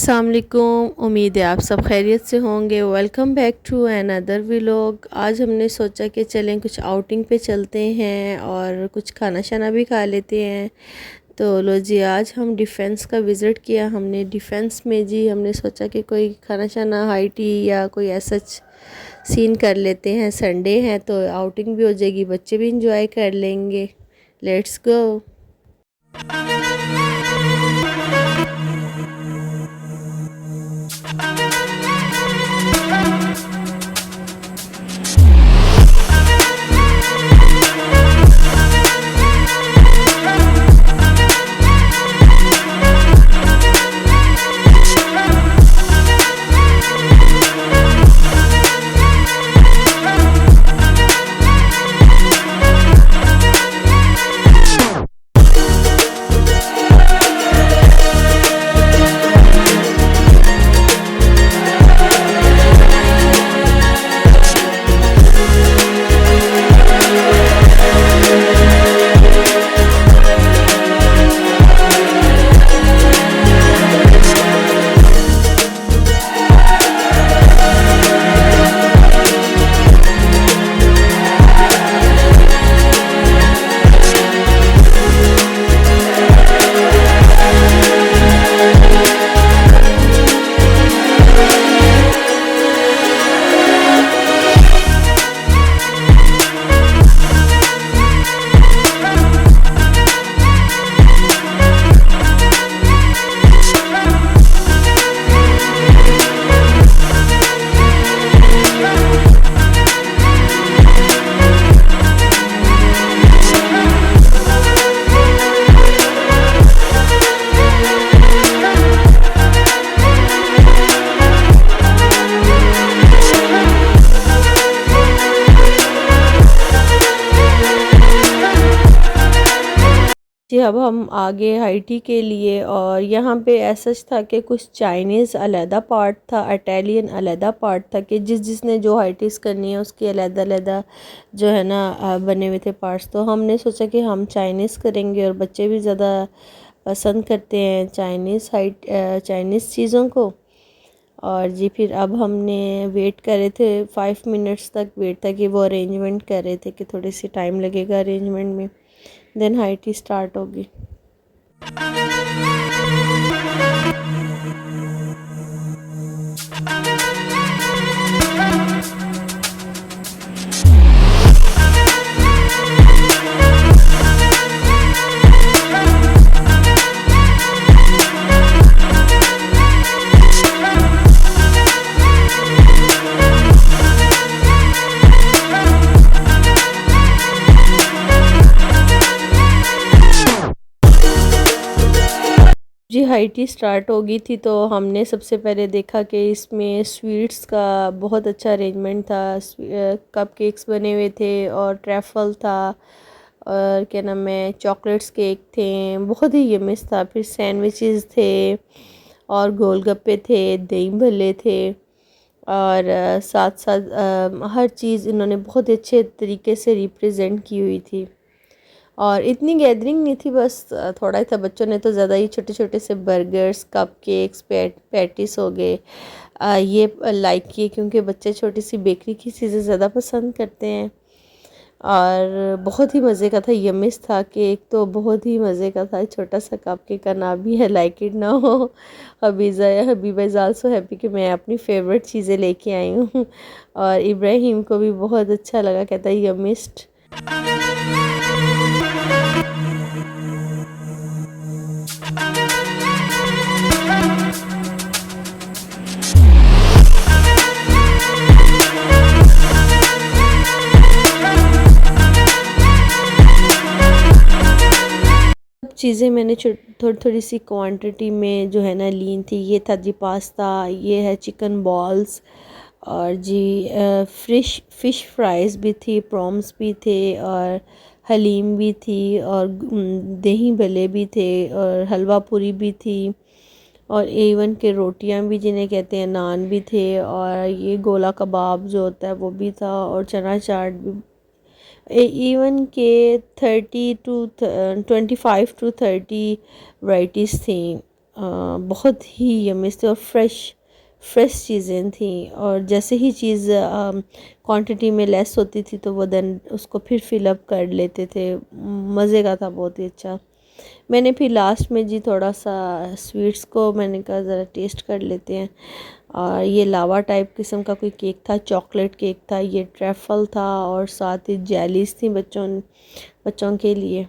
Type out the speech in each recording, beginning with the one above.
अस्सलाम वालेकुम। उम्मीद है आप सब खैरियत से होंगे। Welcome back to another vlog. आज हमने सोचा कि चलें कुछ आउटिंग पे चलते हैं और कुछ खाना शाना भी खा लेते हैं। तो लो जी, आज हम डिफेंस का विज़िट किया हमने। डिफेंस में जी हमने सोचा कि कोई खाना शाना हाई टी या कोई ऐसा सीन कर लेते हैं। संडे है तो आउटिंग भी हो जाएगी, बच्चे भी इंजॉय कर लेंगे। Let's go. जी अब हम आगे हाईटी के लिए, और यहाँ पे ऐसा था कि कुछ चाइनीज़ अलहदा पार्ट था, इटालियन अलहदा पार्ट था कि जिसने जो हाईटीज़ करनी है उसकी अलहदा अलहदा जो है ना बने हुए थे पार्ट्स। तो हमने सोचा कि हम चाइनीज़ करेंगे, और बच्चे भी ज़्यादा पसंद करते हैं चाइनीज़ चीज़ों को। और जी फिर अब हमने वेट कर रहे थे, 5 मिनट्स तक वेट था कि वो अरेंजमेंट कर रहे थे कि थोड़ी सी टाइम लगेगा अरेंजमेंट में, देन हाई टी स्टार्ट होगी। जी हाई टी स्टार्ट हो गई थी, तो हमने सबसे पहले देखा कि इसमें स्वीट्स का बहुत अच्छा अरेंजमेंट था। कप केक्स बने हुए थे और ट्रैफल था, और क्या नाम है, चॉकलेट्स केक थे, बहुत ही यम्मिस था। फिर सैंडविचेस थे और गोलगप्पे थे, दही भल्ले थे, और साथ साथ हर चीज़ इन्होंने बहुत अच्छे तरीके से रिप्रेजेंट की हुई थी। और इतनी गैदरिंग नहीं थी, बस थोड़ा ही था। बच्चों ने तो ज़्यादा ही छोटे छोटे से बर्गर्स, कप केक्स, पैटिस हो गए, ये लाइक किए, क्योंकि बच्चे छोटी सी बेकरी की चीज़ें ज़्यादा पसंद करते हैं। और बहुत ही मज़े का था, यमिस था केक, तो बहुत ही मज़े का था। छोटा सा कप केक का नाम भी है लाइक इट ना हो। हबीबा इज़ आल्सो हैप्पी कि मैं अपनी फेवरेट चीज़ें लेके आई हूँ। और इब्राहिम को भी बहुत अच्छा लगा, कहता है यमिस्ट। चीज़ें मैंने थोड़ी थोड़ी सी क्वांटिटी में जो है ना ली थी। ये था जी पास्ता, ये है चिकन बॉल्स, और जी फ़िश फ्राइज़ भी थी, प्रॉम्स भी थे, और हलीम भी थी, और दही भल्ले भी थे, और हलवा पूरी भी थी, और एवन के रोटियां भी जिन्हें कहते हैं, नान भी थे, और ये गोला कबाब जो होता है वो भी था, और चना चाट भी। इवन के 30 to 25 to 30 वैरायटीज़ थी। बहुत ही यम्मी थी और फ्रेश चीज़ें थी। और जैसे ही चीज़ क्वांटिटी में लेस होती थी तो वो देन उसको फिर फिलअप कर लेते थे। मज़े का था, बहुत ही अच्छा। मैंने फिर लास्ट में जी थोड़ा सा स्वीट्स को मैंने कहा ज़रा टेस्ट कर लेते हैं। और ये लावा टाइप किस्म का कोई केक था, चॉकलेट केक था, ये ट्रैफल था और साथ ही जेलीज थी बच्चों के लिए।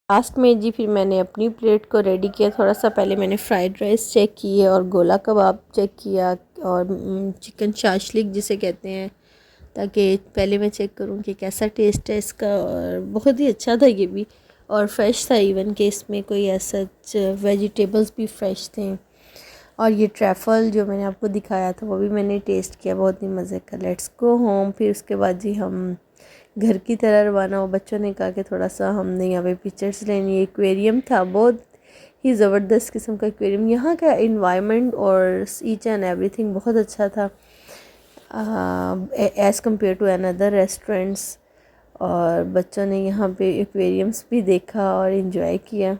लास्ट में जी फिर मैंने अपनी प्लेट को रेडी किया। थोड़ा सा पहले मैंने फ्राइड राइस चेक किए और गोला कबाब चेक किया और चिकन शाशलिक जिसे कहते हैं, ताकि पहले मैं चेक करूं कि कैसा टेस्ट है इसका। और बहुत ही अच्छा था ये भी, और फ्रेश था, इवन कि इसमें कोई ऐसा वेजिटेबल्स भी फ्रेश थे। और ये ट्रैफल जो मैंने आपको दिखाया था वो भी मैंने टेस्ट किया, बहुत ही मज़े का। Let's go home. फिर उसके बाद जी हम घर की तरह रवाना हो। बच्चों ने कहा कि थोड़ा सा हमने यहाँ पे पिक्चर्स लेनी है। एक्वेरियम था, बहुत ही ज़बरदस्त किस्म का एक्वेरियम। यहाँ का इन्वायरमेंट और ईच एंड एवरीथिंग बहुत अच्छा था as compare to another restaurants. और बच्चों ने यहाँ पे एक्वेरियम्स भी देखा और इन्जॉय किया।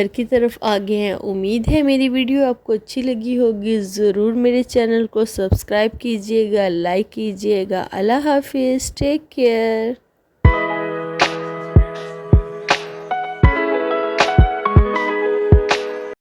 घर की तरफ आ गए हैं। उम्मीद है मेरी वीडियो आपको अच्छी लगी होगी। ज़रूर मेरे चैनल को सब्सक्राइब कीजिएगा, लाइक कीजिएगा। अल्लाह हाफिज़, टेक केयर।